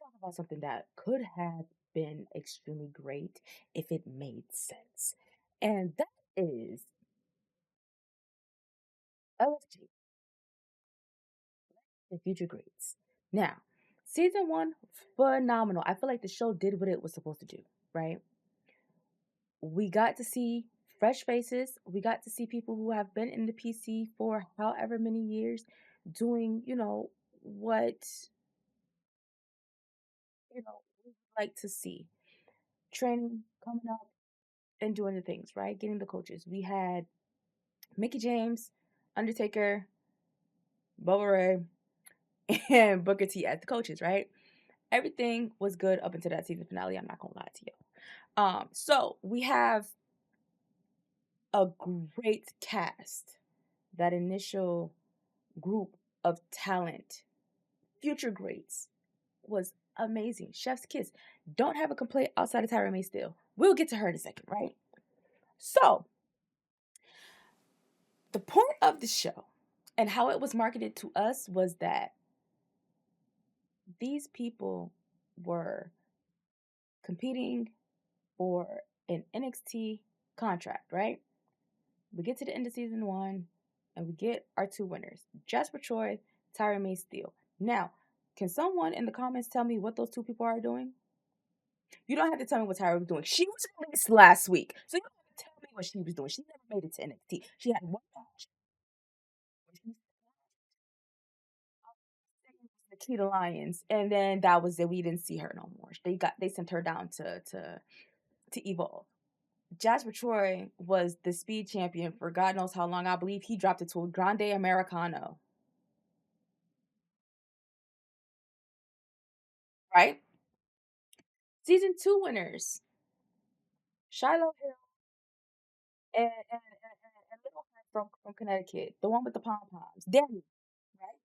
talk about something that could have been extremely great if it made sense. And that is LFG, the Future Greats. Now, season one, phenomenal. I feel like the show did what it was supposed to do, right? We got to see fresh faces. We got to see people who have been in the PC for however many years doing, what, we like to see. Training, coming up and doing the things, right? Getting the coaches. We had Mickey James, Undertaker, Bubba Ray, and Booker T as the coaches, right? Everything was good up until that season finale. I'm not gonna lie to you. So we have a great cast. That initial group of talent, future greats, was amazing. Chef's kiss. Don't have a complaint outside of Tyra May still. We'll get to her in a second, right? So the point of the show and how it was marketed to us was that these people were competing for an NXT contract, right? We get to the end of season one and we get our two winners, Jasper Troy, Tyra May Steele. Now, can someone in the comments tell me what those two people are doing? You don't have to tell me what Tyra was doing. She was released last week. So you don't have to tell me what she was doing. She never made it to NXT. She had one match. Nikita Lyons, and then that was it. We didn't see her no more. They sent her down to Evolve. Jasper Troy was the speed champion for God knows how long. I believe he dropped it to a Grande Americano. Right? Season two winners. Shiloh Hill and Little Hen from Connecticut. The one with the pom poms. Danny. Right?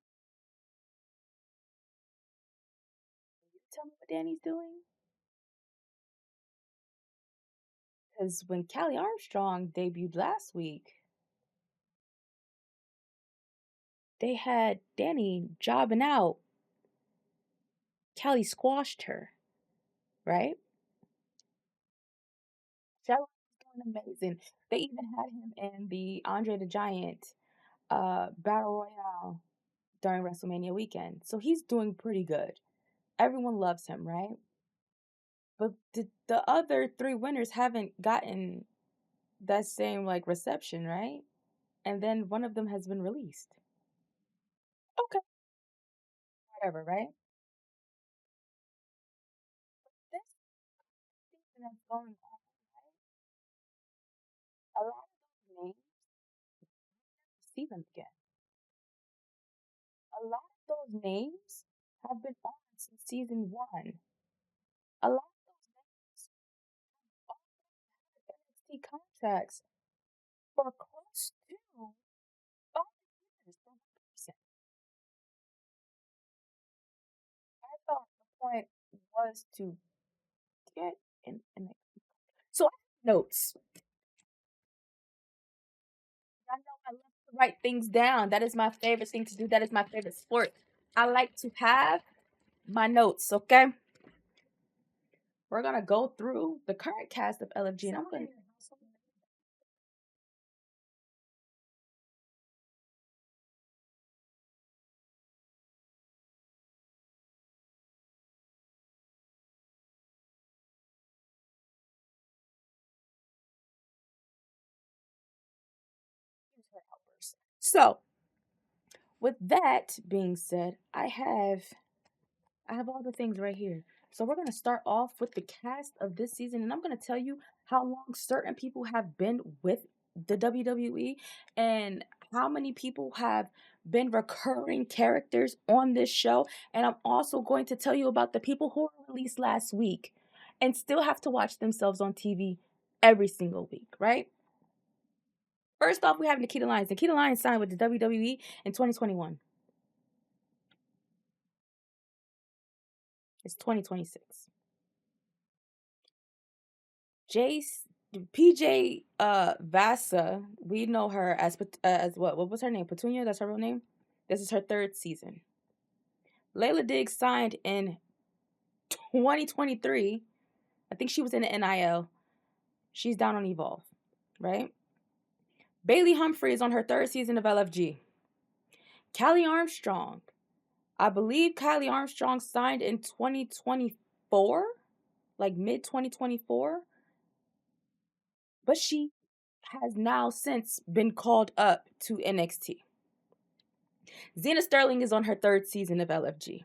You tell me what Danny's doing? Because when Callie Armstrong debuted last week, they had Danny jobbing out. Callie squashed her, right? Shallow was doing amazing. They even had him in the Andre the Giant Battle Royale during WrestleMania weekend. So he's doing pretty good. Everyone loves him, right? But the other three winners haven't gotten that same like reception, right? And then one of them has been released. Okay, whatever, right? This season that's going on, right? A lot of those names, see them again. A lot of those names have been on since season one. A lot of those names have had NXT contracts for close to 5 years for one person. I thought the point was to get in NXT. So I have notes. I know I love to write things down. That is my favorite thing to do. That is my favorite sport. I like to have my notes, okay? We're gonna go through the current cast of LFG, and I'm gonna. So, with that being said, I have all the things right here. So we're going to start off with the cast of this season, and I'm going to tell you how long certain people have been with the WWE and how many people have been recurring characters on this show. And I'm also going to tell you about the people who were released last week and still have to watch themselves on TV every single week, right? First off, we have Nikita Lyons. Nikita Lyons signed with the WWE in 2021. It's 2026. Jace PJ Vasa, we know her as what? What was her name? Petunia. That's her real name. This is her third season. Layla Diggs signed in 2023. I think she was in the NIL. She's down on Evolve, right? Bailey Humphrey is on her 3rd season of LFG. Callie Armstrong. I believe Callie Armstrong signed in 2024, like mid 2024. But she has now since been called up to NXT. Zena Sterling is on her 3rd season of LFG.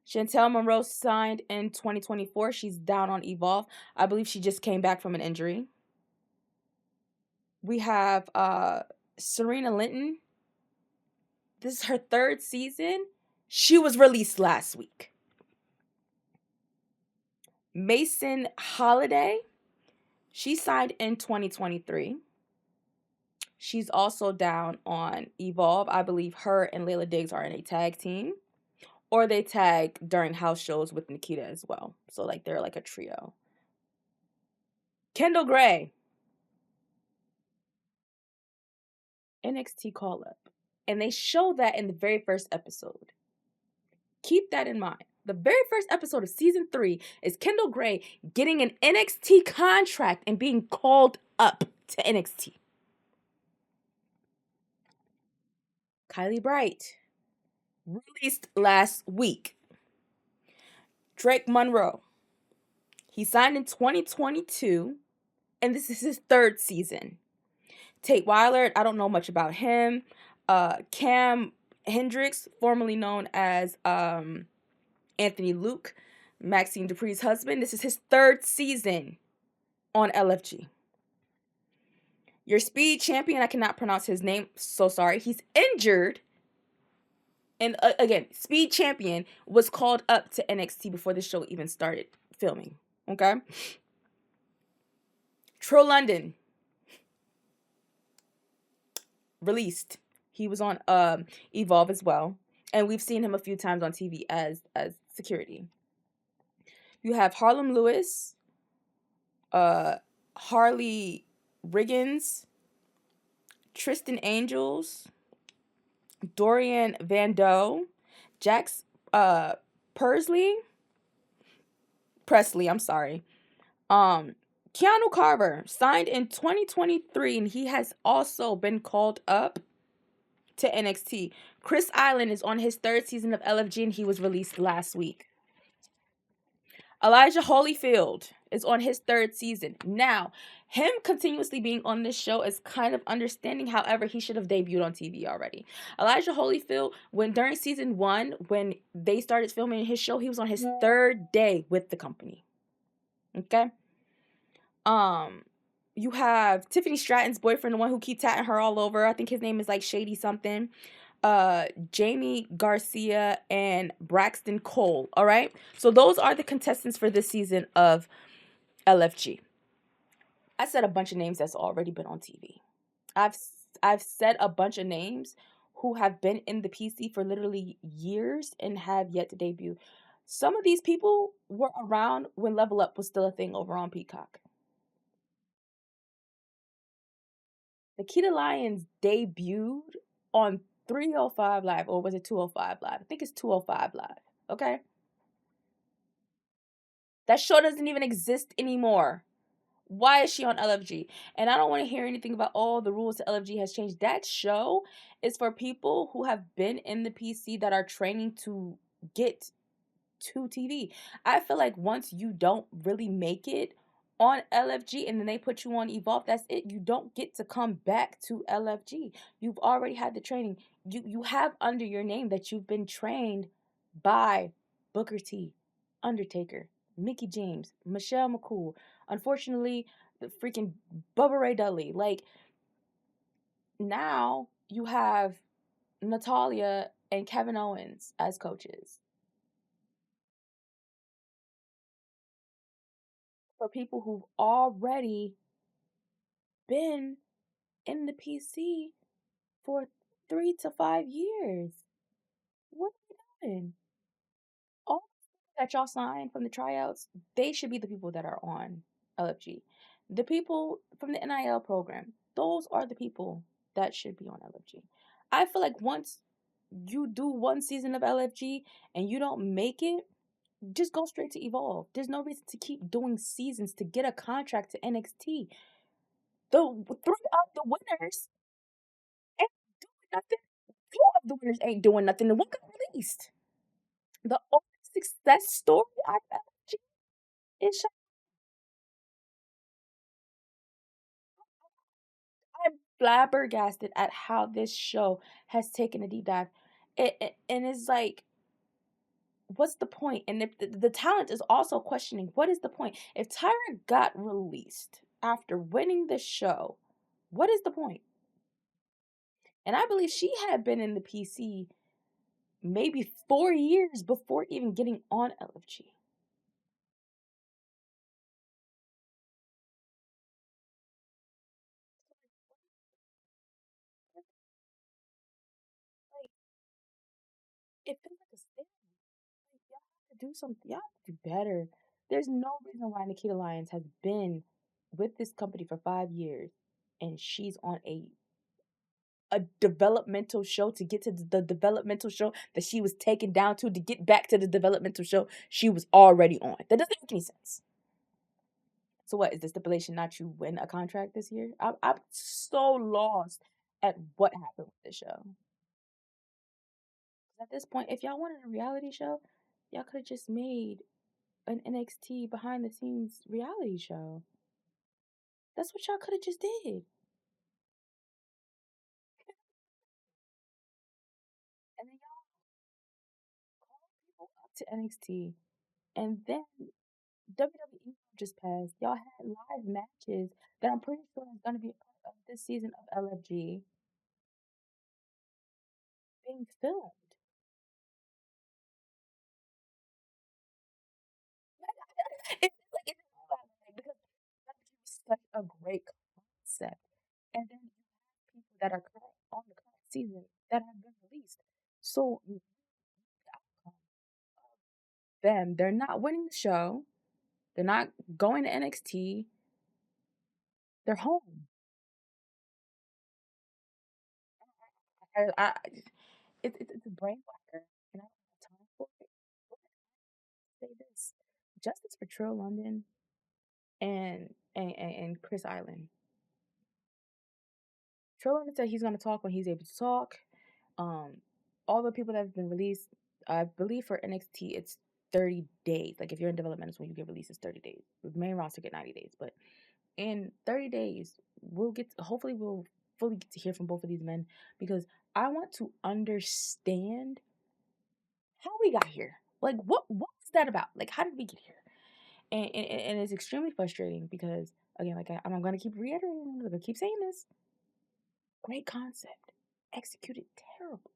Chantel Monroe signed in 2024. She's down on Evolve. I believe she just came back from an injury. We have Serena Linton. This is her 3rd season. She was released last week. Mason Holiday. She signed in 2023. She's also down on Evolve. I believe her and Layla Diggs are in a tag team. Or they tag during house shows with Nikita as well. So, like, they're like a trio. Kendall Gray. NXT call-up. And they show that in the very first episode. Keep that in mind. The very first episode of season 3 is Kendall Gray getting an NXT contract and being called up to NXT. Kylie Bright. Released last week. Drake Monroe. He signed in 2022, and this is his 3rd season. Tate Weiler, I don't know much about him. Cam Hendricks, formerly known as Anthony Luke, Maxine Dupree's husband. This is his 3rd season on LFG. Your speed champion, I cannot pronounce his name, so sorry. He's injured. And again, speed champion was called up to NXT before the show even started filming. Okay? Trill London. Released. He was on Evolve as well. And we've seen him a few times on TV as security. You have Harlem Lewis, Harley Riggins, Tristan Angels, Dorian Van Jax Presley, I'm sorry. Keanu Carver signed in 2023, and he has also been called up to NXT. Chris Island is on his 3rd season of LFG, and he was released last week. Elijah Holyfield is on his 3rd season. Now, him continuously being on this show is kind of understanding. However, he should have debuted on TV already. Elijah Holyfield, during season 1, when they started filming his show, he was on his 3rd day with the company. Okay? You have Tiffany Stratton's boyfriend, the one who keeps tatting her all over. I think his name is like Shady something. Jamie Garcia and Braxton Cole. All right. So those are the contestants for this season of LFG. I said a bunch of names that's already been on TV. I've said a bunch of names who have been in the PC for literally years and have yet to debut. Some of these people were around when Level Up was still a thing over on Peacock. Nikita Lyons debuted on 305 Live, or was it 205 Live? I think it's 205 Live, okay? That show doesn't even exist anymore. Why is she on LFG? And I don't want to hear anything about, oh, the rules to LFG has changed. That show is for people who have been in the PC that are training to get to TV. I feel like once you don't really make it on LFG and then they put you on Evolve, that's it. You don't get to come back to LFG. You've already had the training. You have under your name that you've been trained by Booker T, Undertaker, Mickie James, Michelle McCool. Unfortunately, the freaking Bubba Ray Dudley. Like, now you have Natalya and Kevin Owens as coaches. For people who've already been in the PC for 3 to 5 years. What are you doing? All that y'all signed from the tryouts, they should be the people that are on LFG. The people from the NIL program, those are the people that should be on LFG. I feel like once you do one season of LFG and you don't make it, Just go straight to Evolve. There's no reason to keep doing seasons to get a contract to NXT. The three of the winners ain't doing nothing. Two of the winners ain't doing nothing. The one got released. The only success story I've ever seen is I'm flabbergasted at how this show has taken a deep dive. And it's like, what's the point? And if the talent is also questioning, what is the point? If Tyra got released after winning the show, what is the point? And I believe she had been in the PC maybe 4 years before even getting on LFG. Like, it feels like a stalemate. Like, y'all have to do something. Y'all have to do better. There's no reason why Nikita Lyons has been with this company for 5 years and she's on a developmental show to get to the developmental show that she was taken down to get back to the developmental show she was already on. That doesn't make any sense. So what is the stipulation not you win a contract this year? I'm so lost at what happened with this show. At this point, if y'all wanted a reality show, y'all could have just made an NXT behind the scenes reality show. That's what y'all could have just did. And then y'all call people up to NXT. And then WWE just passed. Y'all had live matches that I'm pretty sure is going to be a part of this season of LFG being filmed. It's like it's because LFG was such a great concept. And then you have people that are current on the current season that have been released. So the outcome of them, they're not winning the show. They're not going to NXT. They're home. I it's a brain whacker, and I don't have time for it. But I say this: justice for Trill London and Chris Island. Trill London said he's gonna talk when he's able to talk. Um, all the people that have been released, I believe for NXT, it's 30 days. Like if you're in development, when you get released, it's 30 days. The main roster get 90 days, but in 30 days, hopefully we'll fully get to hear from both of these men because I want to understand how we got here. Like what was that about? Like how did we get here? And it's extremely frustrating because again, like I'm gonna keep reiterating, I'm gonna keep saying this. Great concept, executed terribly.